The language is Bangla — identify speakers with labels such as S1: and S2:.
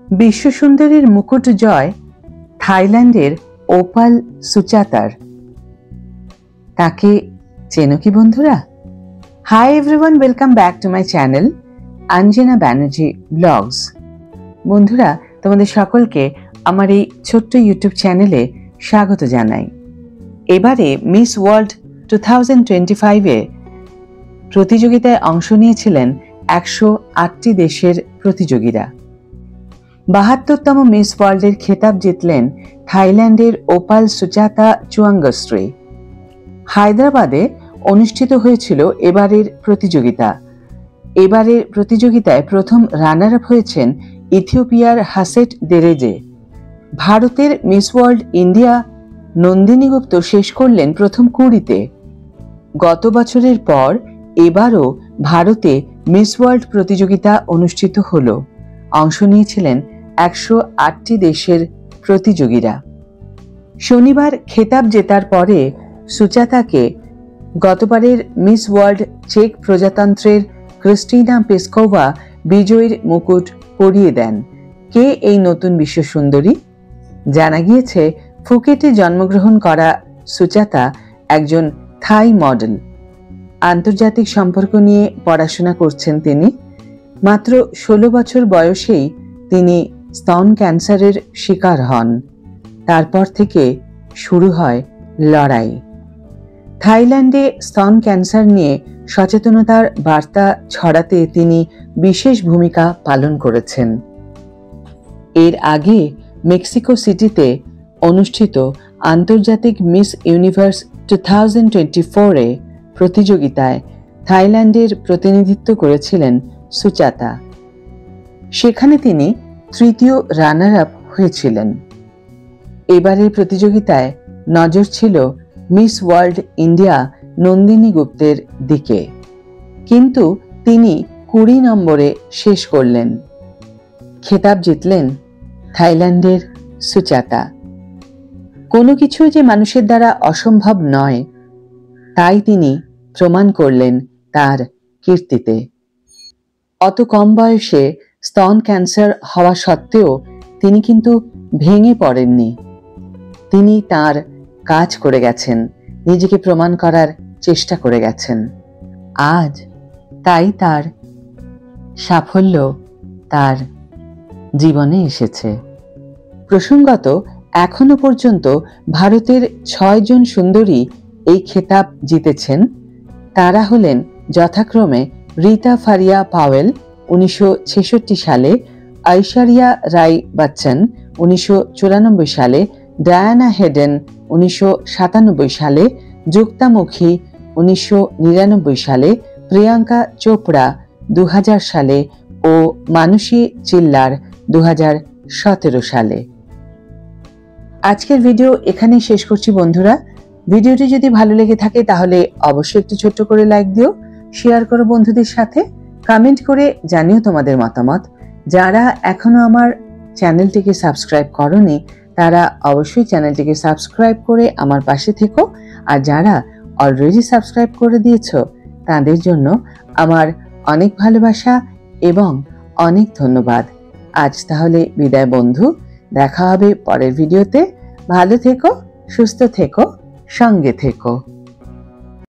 S1: বিশ্বসুন্দরীর মুকুট জয় থাইল্যান্ডের ওপাল সুচাতার। তাকে চেনো কি বন্ধুরা? Hi everyone, welcome back to my channel Anjana Banerjee blogs. বন্ধুরা, তোমাদের সকলকে আমার এই ছোট্ট ইউটিউব চ্যানেলে স্বাগত জানাই। এবারে মিস ওয়ার্ল্ড 2025-এ প্রতিযোগিতায় অংশ নিয়েছিলেন 108টি দেশের প্রতিযোগীরা। 72তম মিস ওয়ার্ল্ডের খেতাব জিতলেন থাইল্যান্ডের ওপাল সুচাতা চুয়াঙ্গস্ট্রি। হায়দ্রাবাদে অনুষ্ঠিত হয়েছিল এবারের প্রতিযোগিতা। এবারের প্রতিযোগিতায় প্রথম রানার আপ হয়েছেন ইথিওপিয়ার হাসেট দেরেজে। ভারতের মিস ওয়ার্ল্ড ইন্ডিয়া নন্দিনী গুপ্ত শেষ করলেন প্রথম 20-তে। গত বছরের পর এবারও ভারতে মিস ওয়ার্ল্ড প্রতিযোগিতা অনুষ্ঠিত হল। অংশ নিয়েছিলেন 108টি দেশের প্রতিযোগীরা। শনিবার খেতাব জেতার পরে সুচাতাকে গতবারের মিস ওয়ার্ল্ড চেক প্রজাতন্ত্রের ক্রিস্টিনা পেসকোভা বিজয়ীর মুকুট পরিয়ে দেন। কে এই নতুন বিশ্ব সুন্দরী? জানা গিয়েছে ফুকেটে জন্মগ্রহণ করা সুচাতা একজন থাই মডেল। আন্তর্জাতিক সম্পর্ক নিয়ে পড়াশোনা করছেন তিনি। মাত্র 16 বছর বয়সেই তিনি স্তন ক্যান্সারের শিকার হন। তারপর থেকে শুরু হয় লড়াই। থাইল্যান্ডে স্তন ক্যান্সার নিয়ে সচেতনতার বার্তা ছড়াতে তিনি বিশেষ ভূমিকা পালন করেছেন। এর আগে মেক্সিকো সিটিতে অনুষ্ঠিত আন্তর্জাতিক মিস ইউনিভার্স 2024-এ প্রতিযোগিতায় থাইল্যান্ডের প্রতিনিধিত্ব করেছিলেন সুচাতা। সেখানে তিনি তৃতীয় রানার আপ হয়েছিলেন। এবারের প্রতিযোগিতায় নজর ছিল মিস ওয়ার্ল্ড ইন্ডিয়া নন্দিনী গুপ্তের দিকে, কিন্তু তিনি 20 নম্বরে শেষ করলেন। খেতাব জিতলেন থাইল্যান্ডের সুচাতা। কোনো কিছু যে মানুষের দ্বারা অসম্ভব নয়, তাই তিনি প্রমাণ করলেন তার কীর্তিতে। অত কম বয়সে স্তন ক্যান্সার হওয়া সত্ত্বেও তিনি কিন্তু ভেঙে পড়েননি। তিনি তার কাজ করে গেছেন, নিজেকে প্রমাণ করার চেষ্টা করে গেছেন। আজ তাই তার সাফল্য তার জীবনে এসেছে। প্রসঙ্গত, এখনো পর্যন্ত ভারতের 6 জন সুন্দরী এই খেতাব জিতেছেন। তারা হলেন যথাক্রমে রীতা ফারিয়া পাওয়েল 1966 সালে, ঐশ্বরিয়া রাই বচ্চন 1994 সালে, ডায়ানা হেডেন 1997 সালে, যুক্তামুখী 1999 সালে, প্রিয়াঙ্কা চোপড়া 2000 সালে ও মানসী চিল্লার 2017 সালে। আজকের ভিডিও এখানেই শেষ করছি বন্ধুরা। ভিডিওটি যদি ভালো লেগে থাকে তাহলে অবশ্যই একটু ছোট্ট করে লাইক দিও, শেয়ার করো বন্ধুদের সাথে, কমেন্ট করে জানিও তোমাদের মতামত। যারা এখনো আমার চ্যানেলটিকে সাবস্ক্রাইব করোনি তারা অবশ্যই চ্যানেলটিকে সাবস্ক্রাইব করে আমার পাশে থেকো, আর যারা অলরেডি সাবস্ক্রাইব করে দিয়েছো তাদের জন্য আমার অনেক ভালোবাসা এবং অনেক ধন্যবাদ। আজ তাহলে বিদায় বন্ধু, দেখা হবে পরের ভিডিওতে। ভালো থেকো, সুস্থ থেকো, সঙ্গে থেকো।